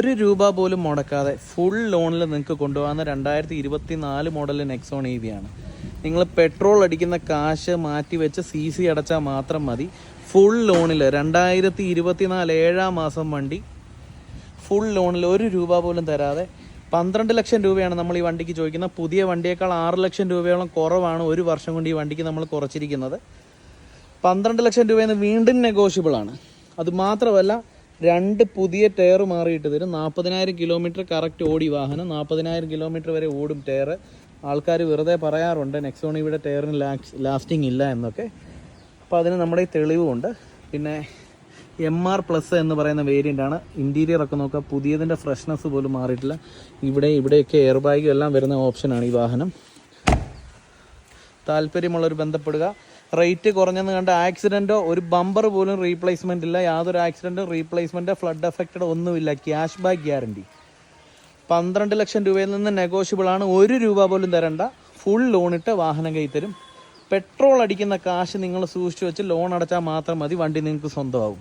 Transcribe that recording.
1 രൂപ പോലും മുടക്കാതെ ഫുൾ ലോണിൽ നിങ്ങൾക്ക് കൊണ്ടുപോകുന്ന 2024 മോഡൽ നെക്സോൺ EV ആണ്. നിങ്ങൾ പെട്രോൾ അടിക്കുന്ന കാശ് മാറ്റി വെച്ച് CC അടച്ചാൽ മാത്രം മതി. ഫുൾ ലോണിൽ 2024 7 മാസം വണ്ടി ഫുൾ ലോണിൽ 1 രൂപ പോലും തരാതെ 12 ലക്ഷം രൂപയാണ് നമ്മൾ ഈ വണ്ടിക്ക് ചോദിക്കുന്നത്. പുതിയ വണ്ടിയേക്കാൾ 6 ലക്ഷം രൂപയോളം കുറവാണ് ഒരു വർഷം കൊണ്ട് ഈ വണ്ടിക്ക് നമ്മൾ കുറച്ചിരിക്കുന്നത്. 12 ലക്ഷം രൂപയിൽ നിന്ന് വീണ്ടും നെഗോഷ്യബിൾ ആണ്. അതുമാത്രമല്ല 2 പുതിയ ടയർ മാറിയിട്ട് തരും. 40,000 കിലോമീറ്റർ കറക്റ്റ് ഓടി വാഹനം. 40,000 കിലോമീറ്റർ വരെ ഓടും ടയർ. ആൾക്കാർ വെറുതെ പറയാറുണ്ട് നെക്സോൺ ഇവിടെ ടയറിന് ലാസ്റ്റിംഗ് ഇല്ല എന്നൊക്കെ. അപ്പോൾ അതിന് നമ്മുടെ ഈ തെളിവുമുണ്ട്. പിന്നെ MR+ എന്ന് പറയുന്ന വേരിയൻ്റ് ആണ്. ഇൻറ്റീരിയർ ഒക്കെ നോക്കുക, പുതിയതിൻ്റെ ഫ്രഷ്നെസ് പോലും മാറിയിട്ടില്ല. ഇവിടെയൊക്കെ എയർ ബാഗും എല്ലാം വരുന്ന ഓപ്ഷനാണ് ഈ വാഹനം. താല്പര്യമുള്ളവർ ബന്ധപ്പെടുക. റേറ്റ് കുറഞ്ഞെന്ന് കണ്ട ആക്സിഡൻറ്റോ ഒരു ബമ്പർ പോലും റീപ്ലേസ്മെൻ്റ് ഇല്ല. യാതൊരു ആക്സിഡൻറ്റോ റീപ്ലേസ്മെൻറ്റോ ഫ്ലഡ് എഫക്റ്റഡോ ഒന്നുമില്ല. Cash back guarantee. 12 ലക്ഷം രൂപയിൽ നിന്ന് നെഗോഷ്യബിൾ ആണ്. 1 രൂപ പോലും തരണ്ട. ഫുൾ ലോണിട്ട് വാഹനം കൈത്തരും. പെട്രോൾ അടിക്കുന്ന കാശ് നിങ്ങൾ സൂക്ഷിച്ച് വെച്ച് ലോൺ അടച്ചാൽ മാത്രം മതി. വണ്ടി നിങ്ങൾക്ക് സ്വന്തമാവും.